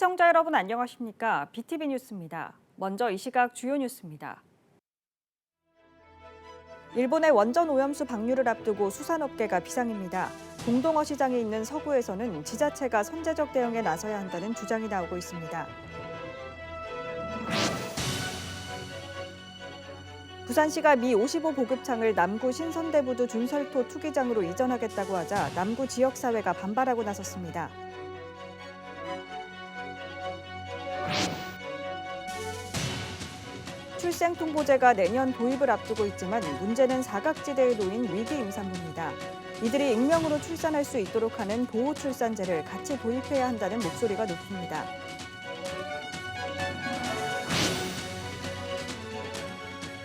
시청자 여러분 안녕하십니까? BTV 뉴스입니다. 먼저 이 시각 주요 뉴스입니다. 일본의 원전 오염수 방류를 앞두고 수산업계가 비상입니다. 공동어 시장이 있는 서구에서는 지자체가 선제적 대응에 나서야 한다는 주장이 나오고 있습니다. 부산시가 미 55 보급창을 남구 신선대부두 준설토 투기장으로 이전하겠다고 하자 남구 지역사회가 반발하고 나섰습니다. 출생통보제가 내년 도입을 앞두고 있지만 문제는 사각지대에 놓인 위기 임산부입니다. 이들이 익명으로 출산할 수 있도록 하는 보호출산제를 같이 도입해야 한다는 목소리가 높습니다.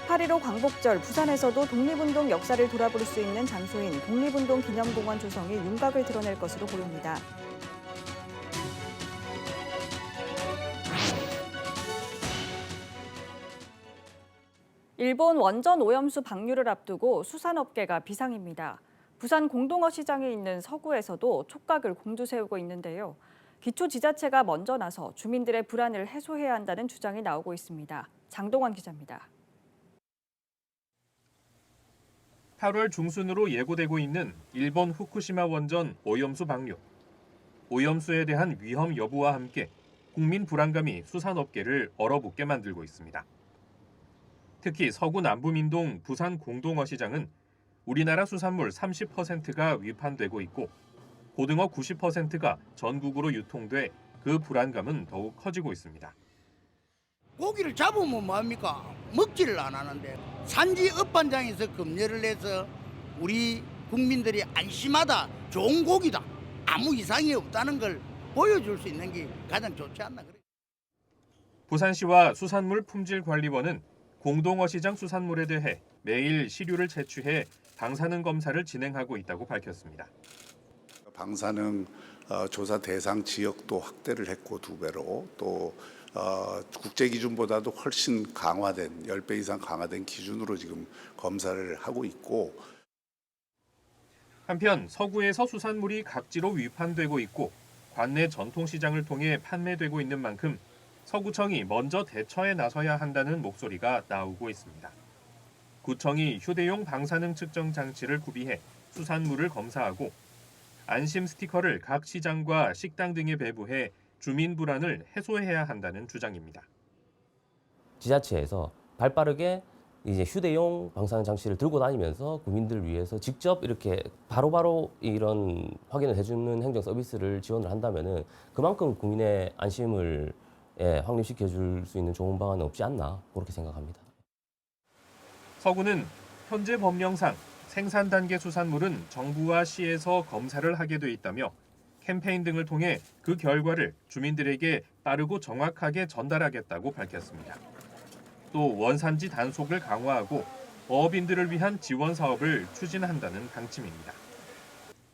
(8.15) 광복절 부산에서도 독립운동 역사를 돌아볼 수 있는 장소인 독립운동 기념공원 조성이 윤곽을 드러낼 것으로 보입니다. 일본 원전 오염수 방류를 앞두고 수산업계가 비상입니다. 부산 공동어 시장에 있는 서구에서도 촉각을 곤두세우고 있는데요. 기초지자체가 먼저 나서 주민들의 불안을 해소해야 한다는 주장이 나오고 있습니다. 장동원 기자입니다. 8월 중순으로 예고되고 있는 일본 후쿠시마 원전 오염수 방류. 오염수에 대한 위험 여부와 함께 국민 불안감이 수산업계를 얼어붙게 만들고 있습니다. 특히 서구 남부민동 부산 공동어 시장은 우리나라 수산물 30%가 위판되고 있고 고등어 90%가 전국으로 유통돼 그 불안감은 더욱 커지고 있습니다. 고기를 잡으면 뭐합니까? 먹지를 안 하는데 산지 업반장에서 검열을 해서 우리 국민들이 안심하다, 좋은 고기다, 아무 이상이 없다는 걸 보여줄 수 있는 게 가장 좋지 않나 그래요. 부산시와 수산물품질관리원은 공동어 시장 수산물에 대해 매일 시류를 채취해 방사능 검사를 진행하고 있다고 밝혔습니다. 방사능 조사 대상 지역도 확대를 했고 2배로 또 국제 기준보다도 훨씬 강화된 10배 이상 강화된 기준으로 지금 검사를 하고 있고 한편 서구에서 수산물이 각지로 위판되고 있고 관내 전통시장을 통해 판매되고 있는 만큼 서구청이 먼저 대처에 나서야 한다는 목소리가 나오고 있습니다. 구청이 휴대용 방사능 측정 장치를 구비해 수산물을 검사하고 안심 스티커를 각 시장과 식당 등에 배부해 주민 불안을 해소해야 한다는 주장입니다. 지자체에서 발빠르게 이제 휴대용 방사능 장치를 들고 다니면서 국민들을 위해서 직접 이렇게 바로바로 이런 확인을 해주는 행정 서비스를 지원을 한다면은 그만큼 국민의 안심을 확립시켜줄 수 있는 좋은 방안은 없지 않나 그렇게 생각합니다. 서구는 현재 법령상 생산 단계 수산물은 정부와 시에서 검사를 하게 돼 있다며 캠페인 등을 통해 그 결과를 주민들에게 빠르고 정확하게 전달하겠다고 밝혔습니다. 또 원산지 단속을 강화하고 어업인들을 위한 지원 사업을 추진한다는 방침입니다.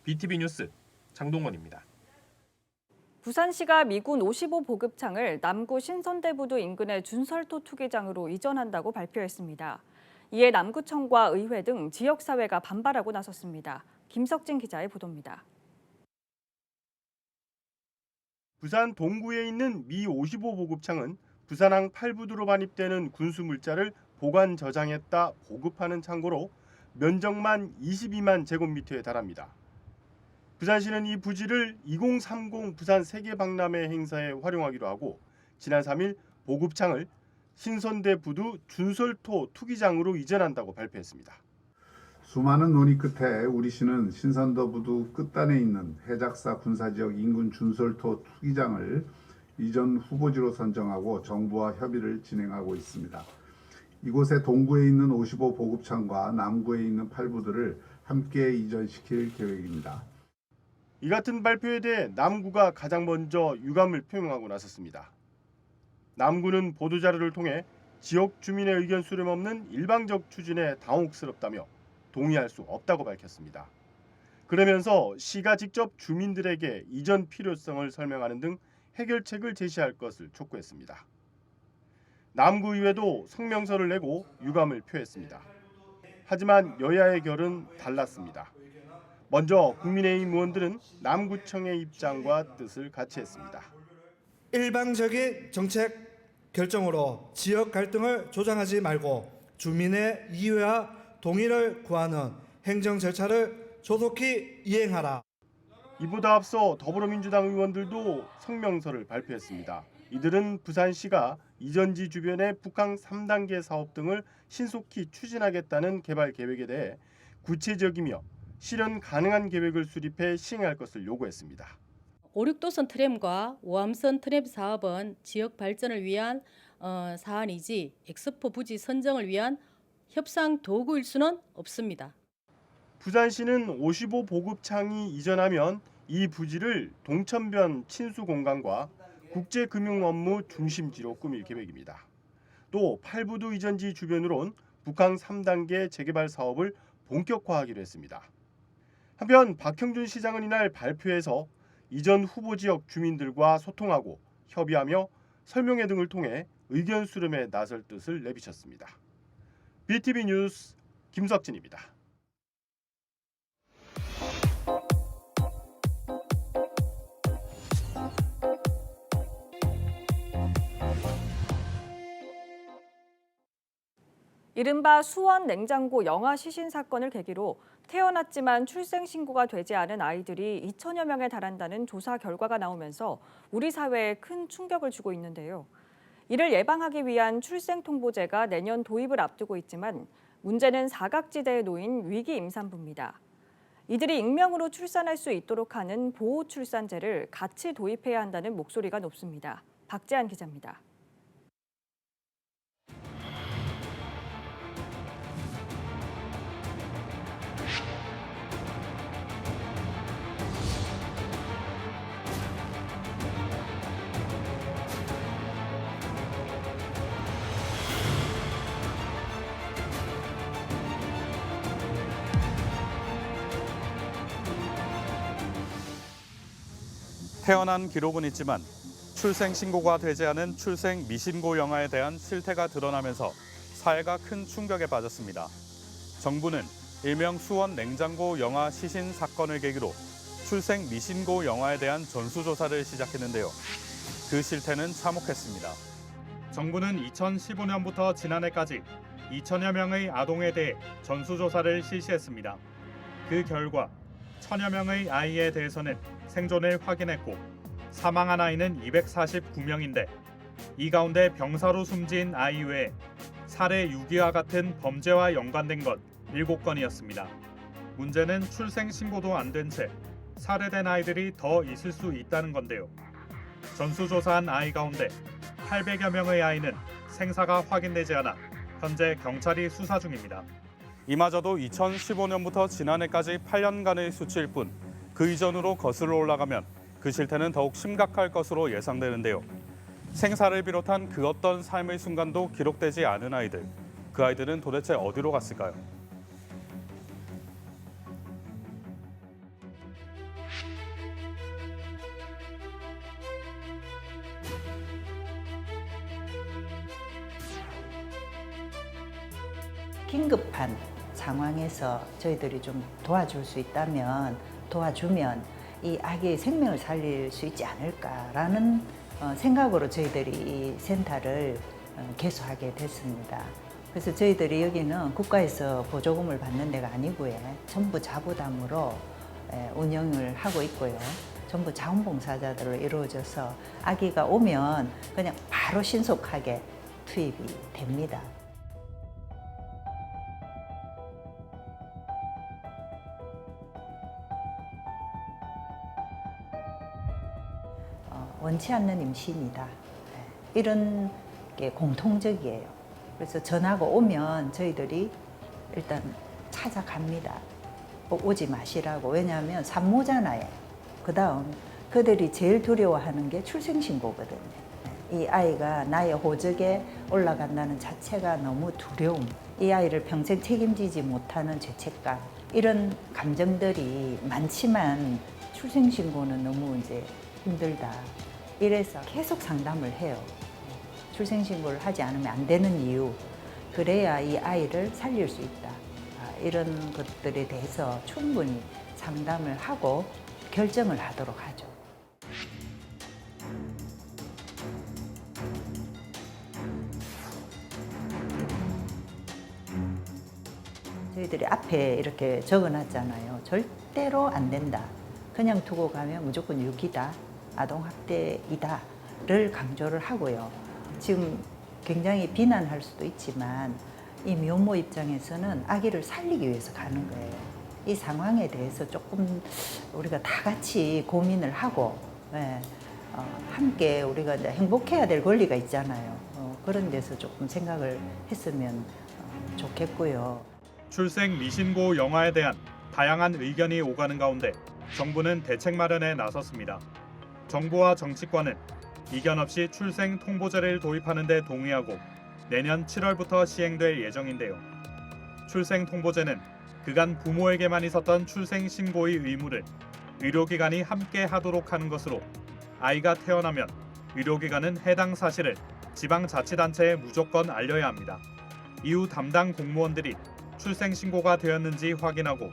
BTV 뉴스 장동원입니다. 부산시가 미군 55 보급창을 남구 신선대부두 인근의 준설토 투기장으로 이전한다고 발표했습니다. 이에 남구청과 의회 등 지역사회가 반발하고 나섰습니다. 김석진 기자의 보도입니다. 부산 동구에 있는 미 55 보급창은 부산항 8부두로 반입되는 군수물자를 보관 저장했다 보급하는 창고로 면적만 22만 제곱미터에 달합니다. 부산시는 이 부지를 2030 부산 세계박람회 행사에 활용하기로 하고 지난 3일 보급창을 신선대부두 준설토 투기장으로 이전한다고 발표했습니다. 수많은 논의 끝에 우리 시는 신선대부두 끝단에 있는 해작사 군사지역 인근 준설토 투기장을 이전 후보지로 선정하고 정부와 협의를 진행하고 있습니다. 이곳에 동구에 있는 55 보급창과 남구에 있는 8부두를 함께 이전시킬 계획입니다. 이 같은 발표에 대해 남구가 가장 먼저 유감을 표명하고 나섰습니다. 남구는 보도자료를 통해 지역 주민의 의견 수렴 없는 일방적 추진에 당혹스럽다며 동의할 수 없다고 밝혔습니다. 그러면서 시가 직접 주민들에게 이전 필요성을 설명하는 등 해결책을 제시할 것을 촉구했습니다. 남구의회도 성명서를 내고 유감을 표했습니다. 하지만 여야의 결은 달랐습니다. 먼저 국민의힘 의원들은 남구청의 입장과 뜻을 같이 했습니다. 일방적인 정책 결정으로 지역 갈등을 조장하지 말고 주민의 이해와 동의를 구하는 행정 절차를 조속히 이행하라. 이보다 앞서 더불어민주당 의원들도 성명서를 발표했습니다. 이들은 부산시가 이전지 주변의 북항 3단계 사업 등을 신속히 추진하겠다는 개발 계획에 대해 구체적이며 실현 가능한 계획을 수립해 시행할 것을 요구했습니다. 5, 6도선 트램과 오암선 트램 사업은 지역 발전을 위한 사안이지 엑스포 부지 선정을 위한 협상 도구일 수는 없습니다. 부산시는 55 보급창이 이전하면 이 부지를 동천변 친수 공간과 국제금융 업무 중심지로 꾸밀 계획입니다. 또 팔부두 이전지 주변으론 북항 3단계 재개발 사업을 본격화하기로 했습니다. 한편 박형준 시장은 이날 발표에서 이전 후보 지역 주민들과 소통하고 협의하며 설명회 등을 통해 의견 수렴에 나설 뜻을 내비쳤습니다. BTV 뉴스 김석진입니다. 이른바 수원 냉장고 영아 시신 사건을 계기로 태어났지만 출생신고가 되지 않은 아이들이 2천여 명에 달한다는 조사 결과가 나오면서 우리 사회에 큰 충격을 주고 있는데요. 이를 예방하기 위한 출생통보제가 내년 도입을 앞두고 있지만 문제는 사각지대에 놓인 위기 임산부입니다. 이들이 익명으로 출산할 수 있도록 하는 보호출산제를 같이 도입해야 한다는 목소리가 높습니다. 박재한 기자입니다. 태어난 기록은 있지만 출생 신고가 되지 않은 출생 미신고 영아에 대한 실태가 드러나면서 사회가 큰 충격에 빠졌습니다. 정부는 일명 수원 냉장고 영아 시신 사건을 계기로 출생 미신고 영아에 대한 전수조사를 시작했는데요. 그 실태는 참혹했습니다. 정부는 2015년부터 지난해까지 2천여 명의 아동에 대해 전수조사를 실시했습니다. 그 결과 1,000여 명의 아이에 대해서는 생존을 확인했고 사망한 아이는 249명인데 이 가운데 병사로 숨진 아이 외에 살해 유기와 같은 범죄와 연관된 것 7건이었습니다. 문제는 출생 신고도 안 된 채 살해된 아이들이 더 있을 수 있다는 건데요. 전수조사한 아이 가운데 800여 명의 아이는 생사가 확인되지 않아 현재 경찰이 수사 중입니다. 이마저도 2015년부터 지난해까지 8년간의 수치일 뿐 그 이전으로 거슬러 올라가면 그 실태는 더욱 심각할 것으로 예상되는데요. 생사를 비롯한 그 어떤 삶의 순간도 기록되지 않은 아이들. 그 아이들은 도대체 어디로 갔을까요? 긴급한 상황에서 저희들이 좀 도와줄 수 있다면 도와주면 이 아기의 생명을 살릴 수 있지 않을까라는 생각으로 저희들이 이 센터를 개소하게 됐습니다. 그래서 저희들이 여기는 국가에서 보조금을 받는 데가 아니고요. 전부 자부담으로 운영을 하고 있고요. 전부 자원봉사자들로 이루어져서 아기가 오면 그냥 바로 신속하게 투입이 됩니다. 원치 않는 임신이다. 이런 게 공통적이에요. 그래서 전화가 오면 저희들이 일단 찾아갑니다. 오지 마시라고. 왜냐하면 산모잖아요. 그 다음 그들이 제일 두려워하는 게 출생신고거든요. 이 아이가 나의 호적에 올라간다는 자체가 너무 두려움. 이 아이를 평생 책임지지 못하는 죄책감. 이런 감정들이 많지만 출생신고는 너무 이제 힘들다. 이래서 계속 상담을 해요. 출생신고를 하지 않으면 안 되는 이유, 그래야 이 아이를 살릴 수 있다. 이런 것들에 대해서 충분히 상담을 하고 결정을 하도록 하죠. 저희들이 앞에 이렇게 적어놨잖아요. 절대로 안 된다. 그냥 두고 가면 무조건 유기다, 아동학대이다를 강조를 하고요. 지금 굉장히 비난할 수도 있지만 이 미혼모 입장에서는 아기를 살리기 위해서 가는 거예요. 이 상황에 대해서 조금 우리가 다 같이 고민을 하고 함께 우리가 이제 행복해야 될 권리가 있잖아요. 그런 데서 조금 생각을 했으면 좋겠고요. 출생 미신고 영아에 대한 다양한 의견이 오가는 가운데 정부는 대책 마련에 나섰습니다. 정부와 정치권은 이견 없이 출생 통보제를 도입하는 데 동의하고 내년 7월부터 시행될 예정인데요. 출생 통보제는 그간 부모에게만 있었던 출생 신고의 의무를 의료기관이 함께 하도록 하는 것으로 아이가 태어나면 의료기관은 해당 사실을 지방자치단체에 무조건 알려야 합니다. 이후 담당 공무원들이 출생 신고가 되었는지 확인하고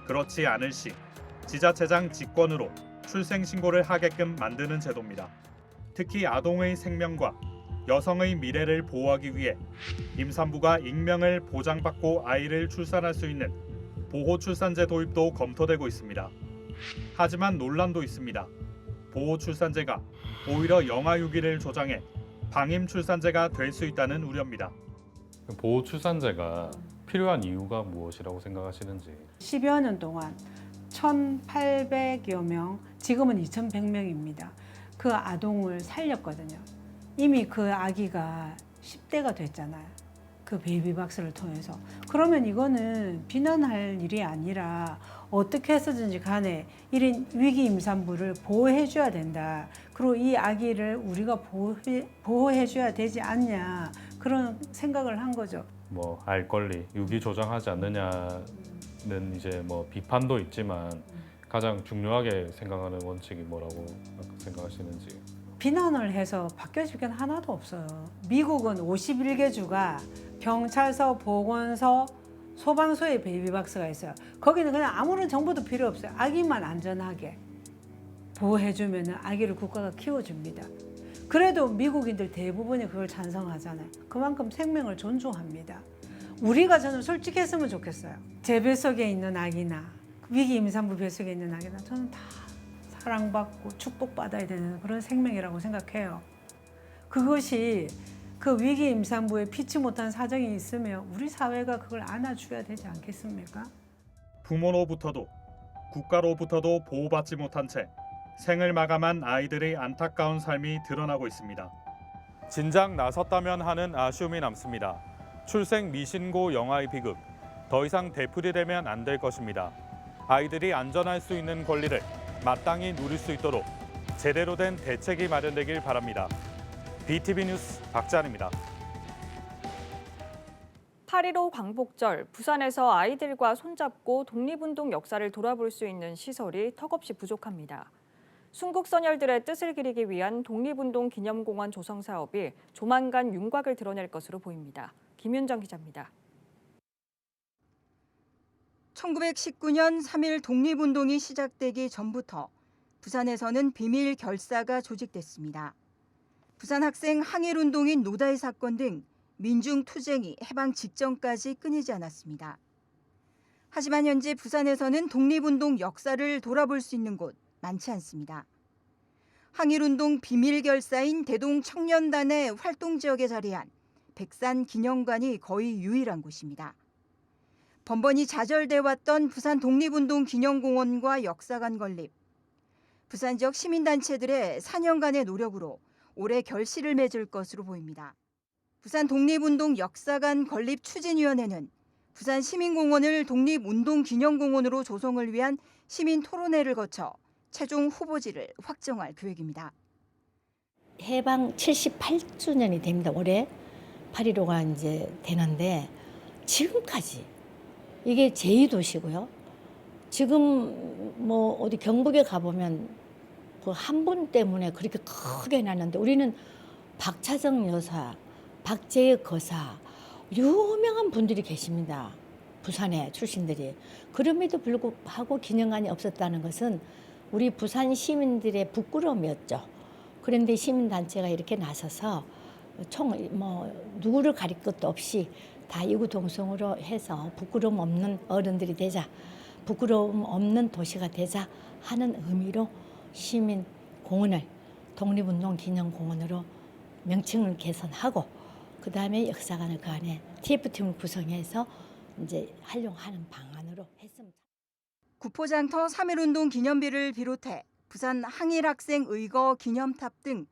그렇지 않을 시 지자체장 직권으로 출생 신고를 하게끔 만드는 제도입니다. 특히 아동의 생명과 여성의 미래를 보호하기 위해 임산부가 익명을 보장받고 아이를 출산할 수 있는 보호출산제 도입도 검토되고 있습니다. 하지만 논란도 있습니다. 보호출산제가 오히려 영아유기를 조장해 방임출산제가 될 수 있다는 우려입니다. 보호출산제가 필요한 이유가 무엇이라고 생각하시는지. 10여 년 동안 1,800여 명, 지금은 2,100명입니다. 그 아동을 살렸거든요. 이미 그 아기가 10대가 됐잖아요. 그 베이비박스를 통해서. 그러면 이거는 비난할 일이 아니라 어떻게 해서든지 간에 1인 위기 임산부를 보호해줘야 된다. 그리고 이 아기를 우리가 보호해줘야 되지 않냐. 그런 생각을 한 거죠. 뭐 알 권리, 유기 조장하지 않느냐는 이제 뭐 비판도 있지만 가장 중요하게 생각하는 원칙이 뭐라고 생각하시는지. 비난을 해서 바뀌어질 게 하나도 없어요. 미국은 51개 주가 경찰서, 보건소, 소방서에 베이비박스가 있어요. 거기는 그냥 아무런 정보도 필요 없어요. 아기만 안전하게 보호해주면 아기를 국가가 키워줍니다. 그래도 미국인들 대부분이 그걸 찬성하잖아요. 그만큼 생명을 존중합니다. 우리가 저는 솔직했으면 좋겠어요. 제 뱃속에 있는 아기나 위기 임산부 뱃속에 있는 아기나 저는 다 사랑받고 축복받아야 되는 그런 생명이라고 생각해요. 그것이 그 위기 임산부에 피치 못한 사정이 있으면 우리 사회가 그걸 안아줘야 되지 않겠습니까? 부모로부터도 국가로부터도 보호받지 못한 채 생을 마감한 아이들의 안타까운 삶이 드러나고 있습니다. 진작 나섰다면 하는 아쉬움이 남습니다. 출생 미신고 영아의 비극, 더 이상 되풀이되면 안 될 것입니다. 아이들이 안전할 수 있는 권리를 마땅히 누릴 수 있도록 제대로 된 대책이 마련되길 바랍니다. BTV 뉴스 박찬입니다. 8.15 광복절, 부산에서 아이들과 손잡고 독립운동 역사를 돌아볼 수 있는 시설이 턱없이 부족합니다. 순국선열들의 뜻을 기리기 위한 독립운동 기념공원 조성 사업이 조만간 윤곽을 드러낼 것으로 보입니다. 김윤정 기자입니다. 1919년 3.1 독립운동이 시작되기 전부터 부산에서는 비밀 결사가 조직됐습니다. 부산 학생 항일운동인 노다의 사건 등 민중투쟁이 해방 직전까지 끊이지 않았습니다. 하지만 현재 부산에서는 독립운동 역사를 돌아볼 수 있는 곳 많지 않습니다. 항일운동 비밀 결사인 대동청년단의 활동 지역에 자리한 백산 기념관이 거의 유일한 곳입니다. 번번이 좌절돼 왔던 부산 독립운동 기념공원과 역사관 건립, 부산 지역 시민단체들의 4년간의 노력으로 올해 결실을 맺을 것으로 보입니다. 부산 독립운동 역사관 건립 추진위원회는 부산 시민공원을 독립운동기념공원으로 조성을 위한 시민 토론회를 거쳐 최종 후보지를 확정할 계획입니다. 해방 78주년이 됩니다. 올해 8.15가 이제 되는데 지금까지 이게 제2도시고요. 지금 뭐 어디 경북에 가보면 그 한 분 때문에 그렇게 크게 해놨는데 우리는 박차정 여사, 박재의 거사 유명한 분들이 계십니다. 부산에 출신들이. 그럼에도 불구하고 기념관이 없었다는 것은 우리 부산 시민들의 부끄러움이었죠. 그런데 시민단체가 이렇게 나서서 누구를 가릴 것도 없이 다 이구동성으로 해서 부끄러움 없는 어른들이 되자, 부끄러움 없는 도시가 되자 하는 의미로 시민공원을 독립운동기념공원으로 명칭을 개선하고 그 다음에 역사관을 그 안에 TF팀을 구성해서 이제 활용하는 방안으로 했습니다. 구포장터 3.1운동 기념비를 비롯해 부산 항일학생 의거 기념탑 등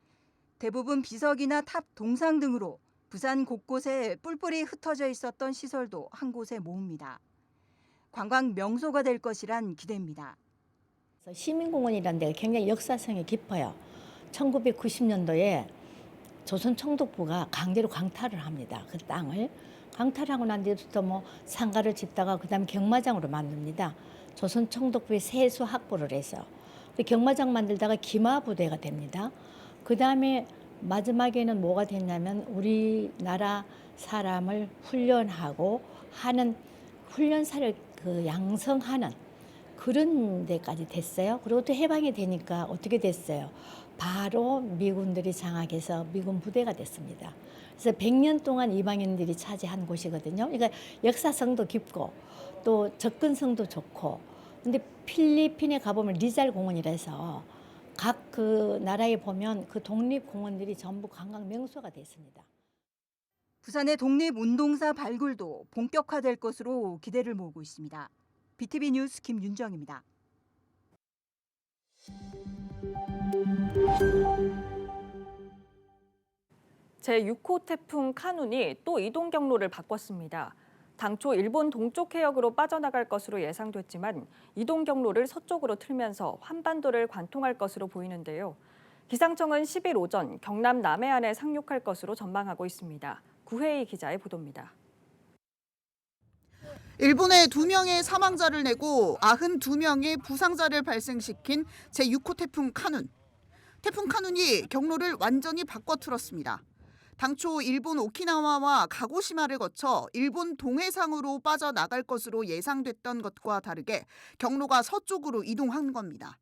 대부분 비석이나 탑 동상 등으로 부산 곳곳에 뿔뿔이 흩어져 있었던 시설도 한 곳에 모읍니다. 관광 명소가 될 것이란 기대입니다. 시민공원이라는 데가 굉장히 역사성이 깊어요. 1990년도에 조선총독부가 강제로 강탈을 합니다. 그 땅을. 강탈하고 난 뒤부터 뭐 상가를 짓다가 그다음에 경마장으로 만듭니다. 조선총독부의 세수 확보를 해서. 경마장 만들다가 기마부대가 됩니다. 그다음에 마지막에는 뭐가 됐냐면 우리나라 사람을 훈련하고 하는 훈련사를 양성하는 그런 데까지 됐어요. 그리고 또 해방이 되니까 어떻게 됐어요? 바로 미군들이 장악해서 미군 부대가 됐습니다. 그래서 100년 동안 이방인들이 차지한 곳이거든요. 그러니까 역사성도 깊고 또 접근성도 좋고. 근데 필리핀에 가보면 리잘 공원이라서 각 그 나라에 보면 그 독립공원들이 전부 관광 명소가 됐습니다. 부산의 독립운동사 발굴도 본격화될 것으로 기대를 모으고 있습니다. BTV 뉴스 김윤정입니다. 제6호 태풍 카눈이 또 이동 경로를 바꿨습니다. 당초 일본 동쪽 해역으로 빠져나갈 것으로 예상됐지만 이동 경로를 서쪽으로 틀면서 한반도를 관통할 것으로 보이는데요. 기상청은 10일 오전 경남 남해안에 상륙할 것으로 전망하고 있습니다. 구혜희 기자의 보도입니다. 일본에 2명의 사망자를 내고 92명의 부상자를 발생시킨 제6호 태풍 카눈. 태풍 카눈이 경로를 완전히 바꿔틀었습니다. 당초 일본 오키나와와 가고시마를 거쳐 일본 동해상으로 빠져나갈 것으로 예상됐던 것과 다르게 경로가 서쪽으로 이동한 겁니다.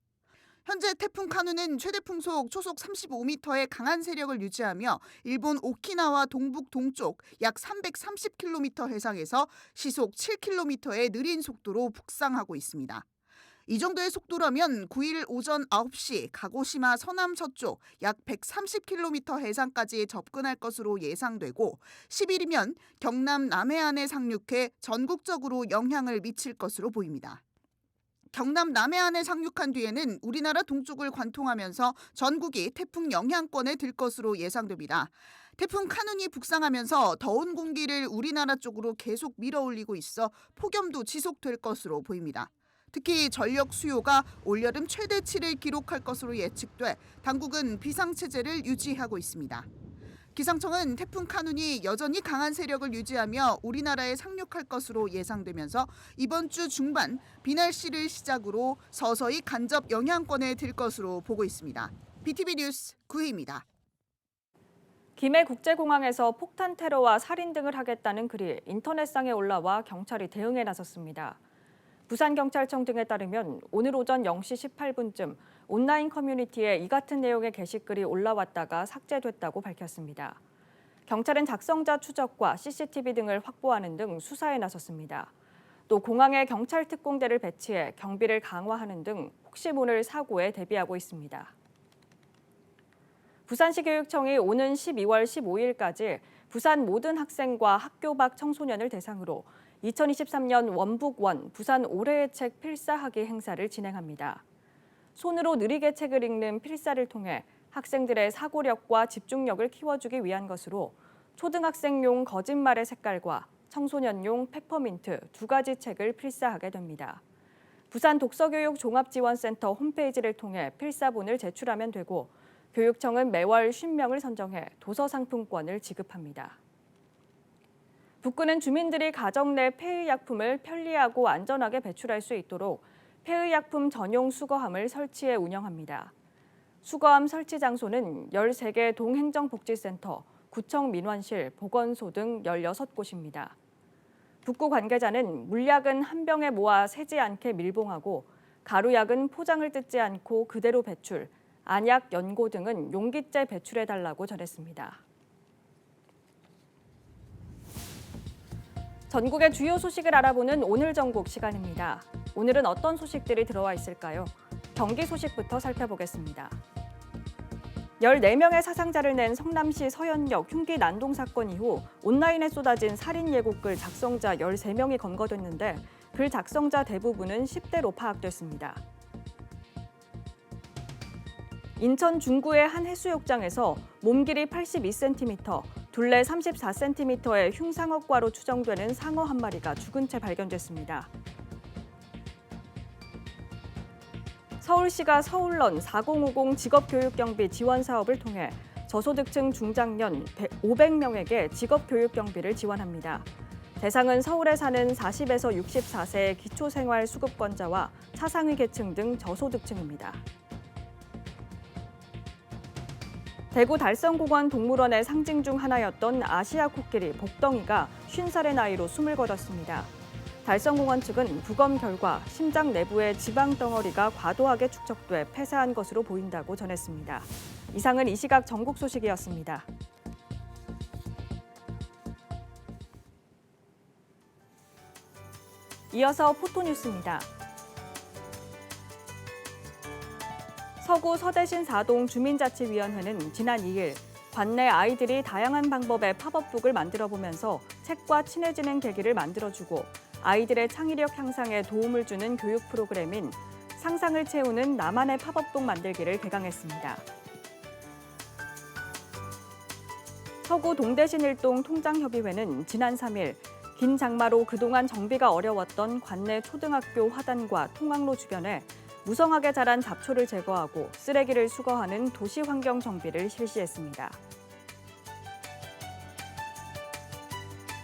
현재 태풍 카눈은 최대 풍속 초속 35m의 강한 세력을 유지하며 일본 오키나와 동북 동쪽 약 330km 해상에서 시속 7km의 느린 속도로 북상하고 있습니다. 이 정도의 속도라면 9일 오전 9시 가고시마 서남 서쪽 약 130km 해상까지 접근할 것으로 예상되고 10일이면 경남 남해안에 상륙해 전국적으로 영향을 미칠 것으로 보입니다. 경남 남해안에 상륙한 뒤에는 우리나라 동쪽을 관통하면서 전국이 태풍 영향권에 들 것으로 예상됩니다. 태풍 카눈이 북상하면서 더운 공기를 우리나라 쪽으로 계속 밀어올리고 있어 폭염도 지속될 것으로 보입니다. 특히 전력 수요가 올여름 최대치를 기록할 것으로 예측돼 당국은 비상체제를 유지하고 있습니다. 기상청은 태풍 카눈이 여전히 강한 세력을 유지하며 우리나라에 상륙할 것으로 예상되면서 이번 주 중반 비날씨를 시작으로 서서히 간접 영향권에 들 것으로 보고 있습니다. BTV 뉴스 구혜입니다. 김해 국제공항에서 폭탄 테러와 살인 등을 하겠다는 글이 인터넷상에 올라와 경찰이 대응에 나섰습니다. 부산경찰청 등에 따르면 오늘 오전 0시 18분쯤 온라인 커뮤니티에 이 같은 내용의 게시글이 올라왔다가 삭제됐다고 밝혔습니다. 경찰은 작성자 추적과 CCTV 등을 확보하는 등 수사에 나섰습니다. 또 공항에 경찰 특공대를 배치해 경비를 강화하는 등 혹시 모를 사고에 대비하고 있습니다. 부산시 교육청이 오는 12월 15일까지 부산 모든 학생과 학교 밖 청소년을 대상으로 2023년 원북원 부산 올해의 책 필사하기 행사를 진행합니다. 손으로 느리게 책을 읽는 필사를 통해 학생들의 사고력과 집중력을 키워주기 위한 것으로 초등학생용 거짓말의 색깔과 청소년용 페퍼민트 2가지 책을 필사하게 됩니다. 부산 독서교육 종합지원센터 홈페이지를 통해 필사본을 제출하면 되고 교육청은 매월 50명을 선정해 도서 상품권을 지급합니다. 북구는 주민들이 가정 내 폐의약품을 편리하고 안전하게 배출할 수 있도록 폐의약품 전용 수거함을 설치해 운영합니다. 수거함 설치 장소는 13개 동행정복지센터, 구청 민원실, 보건소 등 16곳입니다. 북구 관계자는 물약은 한 병에 모아 새지 않게 밀봉하고 가루약은 포장을 뜯지 않고 그대로 배출, 안약, 연고 등은 용기째 배출해달라고 전했습니다. 전국의 주요 소식을 알아보는 오늘 전국 시간입니다. 오늘은 어떤 소식들이 들어와 있을까요? 경기 소식부터 살펴보겠습니다. 14명의 사상자를 낸 성남시 서현역 흉기 난동 사건 이후 온라인에 쏟아진 살인 예고글 작성자 13명이 검거됐는데 글 작성자 대부분은 10대로 파악됐습니다. 인천 중구의 한 해수욕장에서 몸 길이 82cm, 둘레 34cm의 흉상어과로 추정되는 상어 한 마리가 죽은 채 발견됐습니다. 서울시가 서울런 4050 직업교육경비 지원 사업을 통해 저소득층 중장년 500명에게 직업교육경비를 지원합니다. 대상은 서울에 사는 40에서 64세의 기초생활수급권자와 차상위 계층 등 저소득층입니다. 대구 달성공원 동물원의 상징 중 하나였던 아시아 코끼리 복덩이가 50살의 나이로 숨을 거뒀습니다. 달성공원 측은 부검 결과 심장 내부에 지방 덩어리가 과도하게 축적돼 폐사한 것으로 보인다고 전했습니다. 이상은 이 시각 전국 소식이었습니다. 이어서 포토뉴스입니다. 서구 서대신 4동 주민자치위원회는 지난 2일 관내 아이들이 다양한 방법의 팝업북을 만들어보면서 책과 친해지는 계기를 만들어주고 아이들의 창의력 향상에 도움을 주는 교육 프로그램인 상상을 채우는 나만의 팝업북 만들기를 개강했습니다. 서구 동대신 1동 통장협의회는 지난 3일 긴 장마로 그동안 정비가 어려웠던 관내 초등학교 화단과 통학로 주변에 무성하게 자란 잡초를 제거하고 쓰레기를 수거하는 도시환경 정비를 실시했습니다.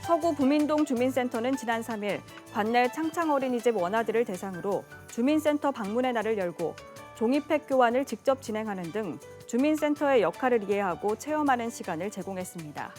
서구 부민동 주민센터는 지난 3일 관내 창창어린이집 원아들을 대상으로 주민센터 방문의 날을 열고 종이팩 교환을 직접 진행하는 등 주민센터의 역할을 이해하고 체험하는 시간을 제공했습니다.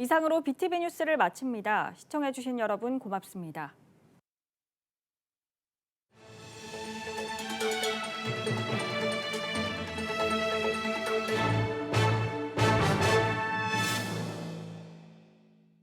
이상으로 BTV 뉴스를 마칩니다. 시청해주신 여러분 고맙습니다.